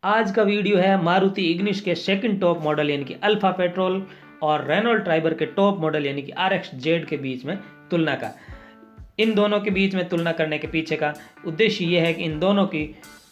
आज का वीडियो है मारुति इग्निस के सेकंड टॉप मॉडल यानी कि अल्फा पेट्रोल और रेनॉल्ट ट्राइबर के टॉप मॉडल यानी कि RX जेड के बीच में तुलना का। इन दोनों के बीच में तुलना करने के पीछे का उद्देश्य ये है कि इन दोनों की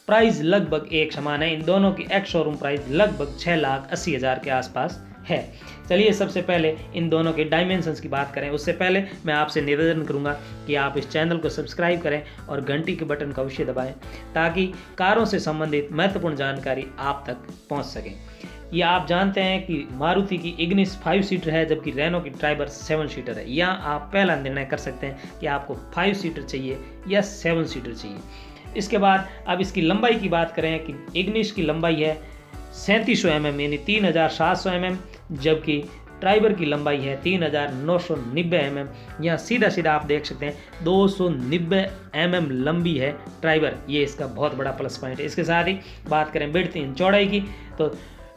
प्राइस लगभग एक समान है। इन दोनों की एक्स शोरूम प्राइस लगभग 6,80,000 के आसपास है। चलिए सबसे पहले इन दोनों के डायमेंशंस की बात करें। उससे पहले मैं आपसे निवेदन करूंगा कि आप इस चैनल को सब्सक्राइब करें और घंटी के बटन का अवश्य दबाएं ताकि कारों से संबंधित महत्वपूर्ण जानकारी आप तक पहुंच सके। ये आप जानते हैं कि मारुति की इग्निस 5 सीटर है जबकि रेनो की ट्राइबर 7 सीटर है। यहाँ आप पहला निर्णय कर सकते हैं कि आपको 5 सीटर चाहिए या 7 सीटर चाहिए। इसके बाद अब इसकी लंबाई की बात करें कि इग्निस की लंबाई है 3700 mm यानी 3700 mm, जबकि ट्राइबर की लंबाई है 3990 mm। यहाँ सीधा सीधा आप देख सकते हैं 290 mm लंबी है ट्राइबर, ये इसका बहुत बड़ा प्लस पॉइंट है। इसके साथ ही बात करें विड्थ इन चौड़ाई की तो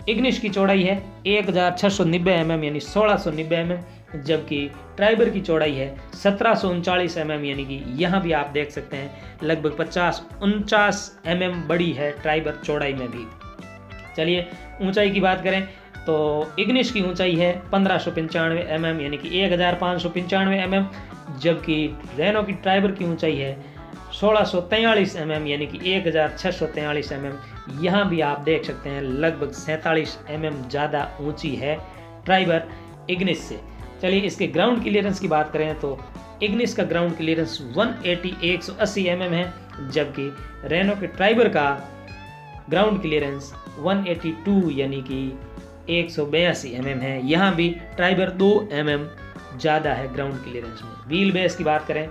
इग्निस की चौड़ाई है 1690 mm यानी 1690 mm, जबकि ट्राइबर की चौड़ाई है 1739 mm यानी कि यहाँ भी आप देख सकते हैं लगभग 50-49 mm बड़ी है ट्राइबर चौड़ाई में भी। चलिए ऊंचाई की बात करें तो इग्निस की ऊंचाई है 1595 mm यानी कि 1595 mm, जबकि रेनो की ट्राइबर की ऊंचाई है 1643 mm यानी कि 1643 mm। यहाँ भी आप देख सकते हैं लगभग 47 mm ज़्यादा ऊंची है ट्राइबर इग्निस से। चलिए इसके ग्राउंड क्लियरेंस की बात करें तो इग्निस का ग्राउंड क्लियरेंस 180 mm है, जबकि रेनो के ट्राइबर का ग्राउंड क्लियरेंस 182 यानी कि 182 mm है। यहाँ भी ट्राइबर 2 mm ज़्यादा है ग्राउंड क्लियरेंस में। व्हील बेस की बात करें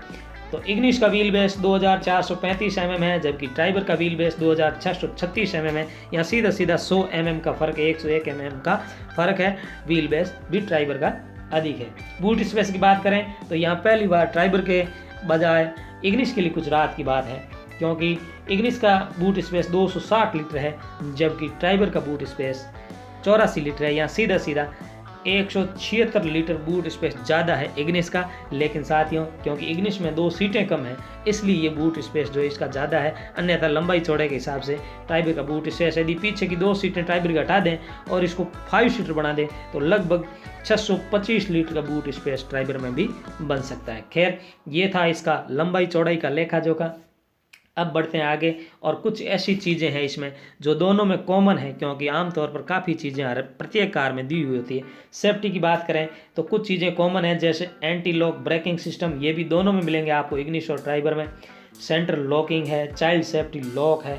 तो इग्निस का व्हील बेस 2435 mm है, जबकि ट्राइबर का व्हील बेस 2636 mm है। यहाँ सीधा सीधा 100 mm का फ़र्क है, 101 mm का फ़र्क है। व्हील बेस भी ट्राइबर का अधिक है। बूट स्पेस की बात करें तो यहाँ पहली बार ट्राइबर के बजाय इग्निस के लिए कुछ राहत की बात है, क्योंकि इग्निस का बूट स्पेस 260 लीटर है जबकि ट्राइबर का बूट स्पेस 84 लीटर है। यहाँ सीधा सीधा 176 लीटर बूट स्पेस ज़्यादा है इग्निस का। लेकिन साथियों क्योंकि इग्निस में 2 सीटें कम हैं इसलिए ये बूट स्पेस जो इसका ज़्यादा है, अन्यथा लंबाई चौड़े के हिसाब से ट्राइबर का बूट स्पेस यदि पीछे की 2 सीटें ट्राइबर की हटा दें और इसको 5 सीटर बना दें तो लगभग 625 लीटर का बूट स्पेस ट्राइबर में भी बन सकता है। खैर ये था इसका लंबाई चौड़ाई का लेखा जोखा। अब बढ़ते हैं आगे और कुछ ऐसी चीज़ें हैं इसमें जो दोनों में कॉमन है, क्योंकि आमतौर पर काफ़ी चीज़ें हर प्रत्येक कार में दी हुई होती है। सेफ्टी की बात करें तो कुछ चीज़ें कॉमन है जैसे एंटी लॉक ब्रेकिंग सिस्टम, ये भी दोनों में मिलेंगे आपको इग्निस और ट्राइबर में। सेंट्रल लॉकिंग है, चाइल्ड सेफ्टी लॉक है,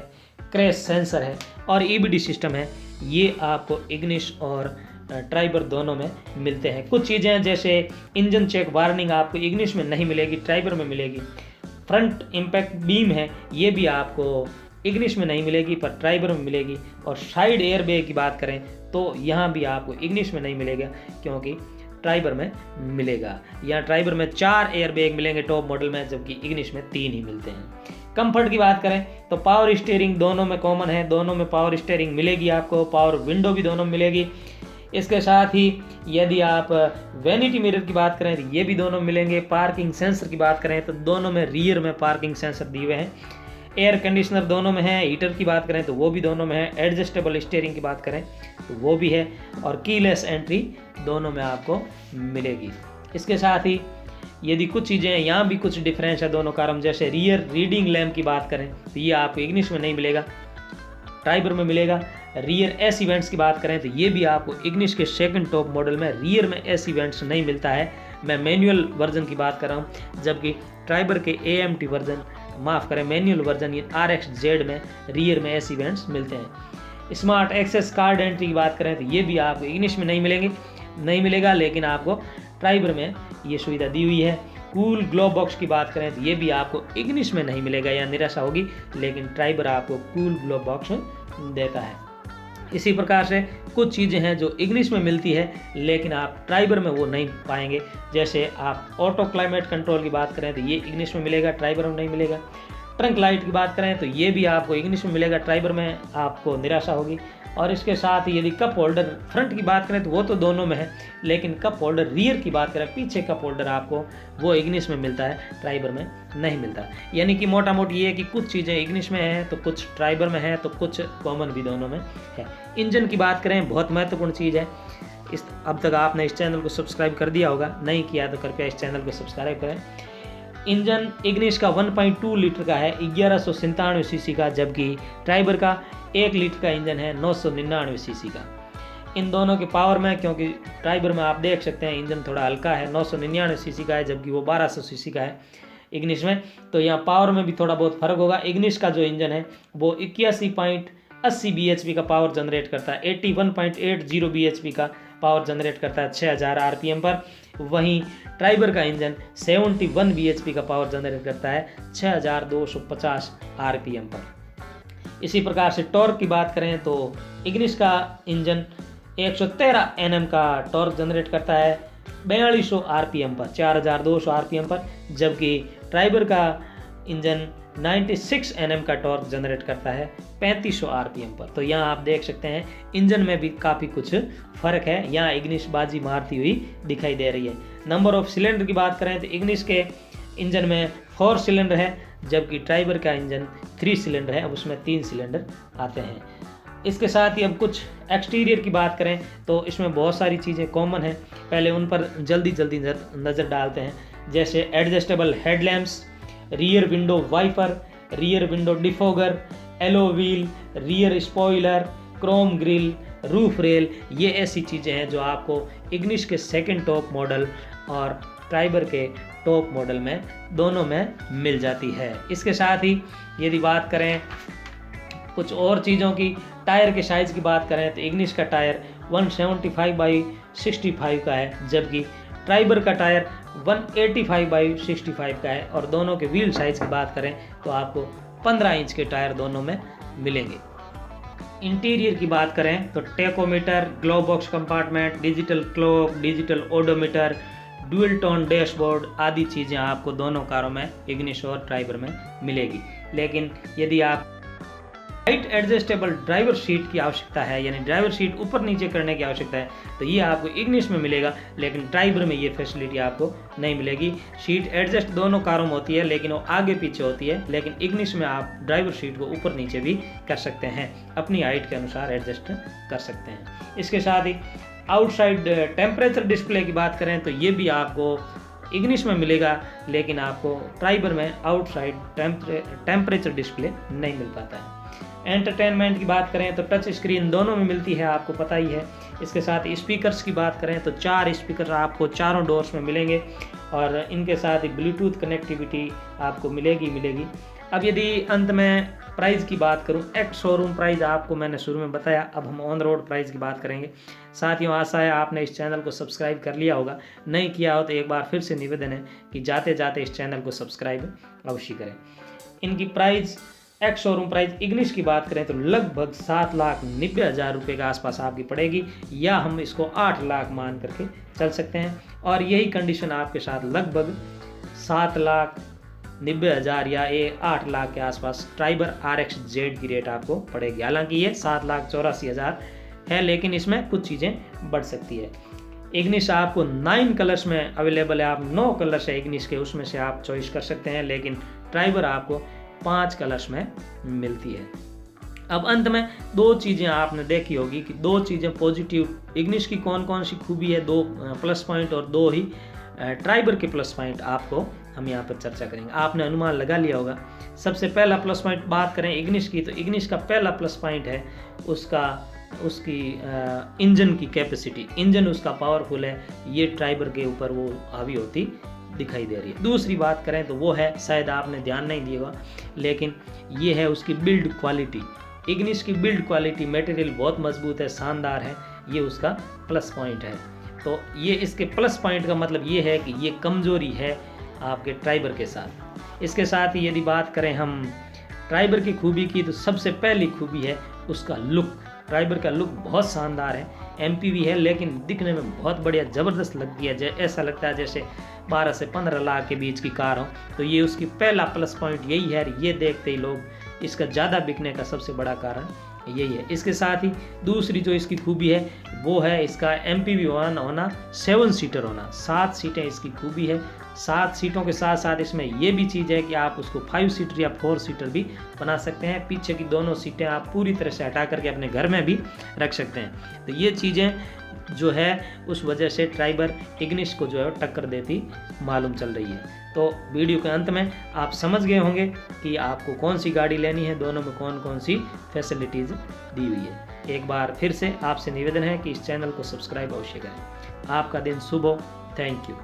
क्रैश सेंसर है और EBD सिस्टम है, ये आपको इग्निस और ट्राइबर दोनों में मिलते हैं। कुछ चीज़ें हैं जैसे इंजन चेक वार्निंग आपको इग्निस में नहीं मिलेगी, ट्राइबर में मिलेगी। फ्रंट इम्पैक्ट बीम है, ये भी आपको इग्निस में नहीं मिलेगी पर ट्राइबर में मिलेगी। और साइड एयर बैग की बात करें तो यहाँ भी आपको इग्निस में नहीं मिलेगा क्योंकि ट्राइबर में मिलेगा। यहाँ ट्राइबर में 4 एयर बैग मिलेंगे टॉप मॉडल में, जबकि इग्निस में 3 ही मिलते हैं। कंफर्ट की बात करें तो पावर स्टीयरिंग दोनों में कॉमन है, दोनों में पावर स्टीयरिंग मिलेगी आपको, पावर विंडो भी दोनों में मिलेगी। इसके साथ ही यदि आप वैनिटी मिरर की बात करें तो ये भी दोनों मिलेंगे। पार्किंग सेंसर की बात करें तो दोनों में रियर में पार्किंग सेंसर दिए हुए हैं। एयर कंडीशनर दोनों में है। हीटर की बात करें तो वो भी दोनों में है। एडजस्टेबल स्टीयरिंग की बात करें तो वो भी है और कीलेस एंट्री दोनों में आपको मिलेगी। इसके साथ ही यदि कुछ चीज़ें यहाँ भी कुछ डिफरेंस है दोनों कारों में, जैसे रियर रीडिंग लैम्प की बात करें तो ये आपको इग्निस में नहीं मिलेगा, ट्राइबर में मिलेगा। रियर एस इवेंट्स की बात करें तो ये भी आपको इग्निस के सेकंड टॉप मॉडल में रियर में एस इवेंट्स नहीं मिलता है। मैं मैनुअल वर्जन की बात कर रहा हूँ, जबकि ट्राइबर के AMT वर्जन माफ़ करें मैनुअल वर्जन ये RX जेड में रियर में एस इवेंट्स मिलते हैं। स्मार्ट एक्सेस कार्ड एंट्री की बात करें तो ये भी आपको इग्निस में नहीं मिलेगा, लेकिन आपको ट्राइबर में ये सुविधा दी हुई है। कूल ग्लो बॉक्स की बात करें तो ये भी आपको इग्निस में नहीं मिलेगा, या निराशा होगी, लेकिन ट्राइबर आपको कूल ग्लो बॉक्स देता है। इसी प्रकार से कुछ चीज़ें हैं जो इग्निस में मिलती है लेकिन आप ट्राइबर में वो नहीं पाएंगे। जैसे आप ऑटो क्लाइमेट कंट्रोल की बात करें तो ये इग्निस में मिलेगा, ट्राइबर में नहीं मिलेगा। ट्रंक लाइट की बात करें तो ये भी आपको इग्निश में मिलेगा, ट्राइबर में आपको निराशा होगी। और इसके साथ ही यदि कप होल्डर फ्रंट की बात करें तो वो तो दोनों में है, लेकिन कप होल्डर रियर की बात करें, पीछे कप होल्डर आपको वो इग्निश में मिलता है, ट्राइबर में नहीं मिलता। यानी कि मोटा मोटी ये है कि कुछ चीज़ें इग्निश में हैं तो कुछ ट्राइबर में है तो कुछ कॉमन भी दोनों में है। इंजन की बात करें, बहुत महत्वपूर्ण चीज़ है। अब तक आपने इस चैनल को सब्सक्राइब कर दिया होगा, नहीं किया तो कृपया इस चैनल को सब्सक्राइब करें। इंजन इग्निश का 1.2 लीटर का है, 1197 सीसी का, जबकि ट्राइबर का 1 लीटर का इंजन है, 999 सीसी का। इन दोनों के पावर में, क्योंकि ट्राइबर में आप देख सकते हैं इंजन थोड़ा हल्का है, 999 सीसी का है, जबकि वो 1200 सीसी का है इग्निश में, तो यहाँ पावर में भी थोड़ा बहुत फर्क होगा। इग्निश का जो इंजन है वो 81.80 bhp का पावर जनरेट करता है, 81.80 bhp का पावर जनरेट करता है 6000 आरपीएम पर। वहीं ट्राइबर का इंजन 71 bhp का पावर जनरेट करता है 6250 आरपीएम पर। इसी प्रकार से टॉर्क की बात करें तो इग्निश का इंजन 113 Nm का टॉर्क जनरेट करता है 4200 आरपीएम पर, 4200 आरपीएम पर, जबकि ट्राइबर का इंजन 96 Nm का टॉर्क जनरेट करता है 3500 आरपीएम पर। तो यहाँ आप देख सकते हैं इंजन में भी काफ़ी कुछ फर्क है, यहाँ इग्निश बाजी मारती हुई दिखाई दे रही है। नंबर ऑफ सिलेंडर की बात करें तो इग्निश के इंजन में 4 सिलेंडर है, जबकि ट्राइबर का इंजन 3 सिलेंडर है, अब उसमें 3 सिलेंडर आते हैं। इसके साथ ही अब कुछ एक्सटीरियर की बात करें तो इसमें बहुत सारी चीज़ें कॉमन हैं, पहले उन पर जल्दी नज़र डालते हैं। जैसे adjustable headlamps, rear window wiper, rear window defogger, alloy wheel, rear spoiler, chrome grill, roof rail, ये ऐसी चीज़ें हैं जो आपको इग्निश के सेकंड टॉप मॉडल और ट्राइबर के टॉप मॉडल में दोनों में मिल जाती है। इसके साथ ही यदि बात करें कुछ और चीज़ों की, टायर के साइज़ की बात करें तो इग्निश का टायर 175/65 का है, जबकि ट्राइबर का टायर 185/65 का है। और दोनों के व्हील साइज़ की बात करें तो आपको 15 इंच के टायर दोनों में मिलेंगे। इंटीरियर की बात करें तो tachometer, glove box compartment, digital clock, digital odometer, dual tone dashboard आदि चीज़ें आपको दोनों कारों में इग्निश और ट्राइबर में मिलेगी। लेकिन यदि आप हाइट एडजस्टेबल ड्राइवर सीट की आवश्यकता है, यानी ड्राइवर सीट ऊपर नीचे करने की आवश्यकता है, तो ये आपको इग्निश में मिलेगा, लेकिन ट्राइबर में ये फैसिलिटी आपको नहीं मिलेगी। सीट एडजस्ट दोनों कारों में होती है, लेकिन वो आगे पीछे होती है, लेकिन इग्निश में आप ड्राइवर सीट को ऊपर नीचे भी कर सकते हैं, अपनी हाइट के अनुसार एडजस्ट कर सकते हैं। इसके साथ ही आउटसाइड टेम्परेचर डिस्प्ले की बात करें तो ये भी आपको इग्निश में मिलेगा, लेकिन आपको ट्राइबर में आउटसाइड टेम्परेचर डिस्प्ले नहीं मिल पाता है। एंटरटेनमेंट की बात करें तो टच स्क्रीन दोनों में मिलती है, आपको पता ही है। इसके साथ स्पीकर्स की बात करें तो 4 स्पीकर आपको चारों डोर्स में मिलेंगे, और इनके साथ ही ब्लूटूथ कनेक्टिविटी आपको मिलेगी। अब यदि अंत में प्राइस की बात करूं, एक्स शोरूम प्राइस आपको मैंने शुरू में बताया, अब हम ऑन रोड प्राइस की बात करेंगे। साथियों, आशा है आपने इस चैनल को सब्सक्राइब कर लिया होगा, नहीं किया हो तो एक बार फिर से निवेदन है कि जाते जाते इस चैनल को सब्सक्राइब अवश्य करें। इनकी प्राइस, एक्स शोरूम प्राइस इग्निश की बात करें तो लगभग 7,90,000 रुपये के आसपास आपकी पड़ेगी, या हम इसको 8 लाख मान करके चल सकते हैं। और यही कंडीशन आपके साथ लगभग 7,90,000 या 8 लाख के आसपास ट्राइबर RX Z की रेट आपको पड़ेगी। हालांकि ये 7,84,000 है, लेकिन इसमें कुछ चीज़ें बढ़ सकती है। इग्निश आपको 9 कलर्स में अवेलेबल है, आप 9 कलर्स है इग्निश के, उसमें से आप चॉइस कर सकते हैं, लेकिन ट्राइबर आपको 5 कलर्स में मिलती है। अब अंत में 2 चीज़ें आपने देखी होगी कि 2 चीज़ें पॉजिटिव इग्निश की कौन कौन सी खूबी है, 2 प्लस पॉइंट और 2 ही ट्राइबर के प्लस पॉइंट आपको हम यहाँ पर चर्चा करेंगे। आपने अनुमान लगा लिया होगा। सबसे पहला प्लस पॉइंट बात करें इग्निश की, तो इग्निश का पहला प्लस पॉइंट है उसकी इंजन की कैपेसिटी। इंजन उसका पावरफुल है, ये ट्राइबर के ऊपर वो हावी होती दिखाई दे रही है। दूसरी बात करें तो वो है, शायद आपने ध्यान नहीं दिया होगा, लेकिन ये है उसकी बिल्ड क्वालिटी। इग्निश की बिल्ड क्वालिटी, मटेरियल बहुत मजबूत है, शानदार है, ये उसका प्लस पॉइंट है। तो ये इसके प्लस पॉइंट का मतलब ये है कि ये कमजोरी है आपके ट्राइबर के साथ। इसके साथ ही यदि बात करें हम ट्राइबर की खूबी की, तो सबसे पहली खूबी है उसका लुक। ट्राइबर का लुक बहुत शानदार है। MPV है, लेकिन दिखने में बहुत बढ़िया ज़बरदस्त लगती है। ऐसा लगता है जैसे 12 से 15 लाख के बीच की कार हो। तो ये उसकी पहला प्लस पॉइंट यही है। ये देखते ही लोग इसका ज़्यादा बिकने का सबसे बड़ा कारण यही है। इसके साथ ही दूसरी जो इसकी खूबी है वो है इसका MPV होना 7 सीटर होना। 7 सीटें इसकी खूबी है। 7 सीटों के साथ साथ इसमें ये भी चीज़ है कि आप उसको 5 सीटर या 4 सीटर भी बना सकते हैं। पीछे की दोनों सीटें आप पूरी तरह से हटा करके अपने घर में भी रख सकते हैं। तो ये चीज़ें जो है उस वजह से ट्राइबर इग्निस को जो है टक्कर देती मालूम चल रही है। तो वीडियो के अंत में आप समझ गए होंगे कि आपको कौन सी गाड़ी लेनी है, दोनों में कौन कौन सी फैसिलिटीज़ दी हुई है। एक बार फिर से आपसे निवेदन है कि इस चैनल को सब्सक्राइब अवश्य करें। आपका दिन शुभ हो। Thank you.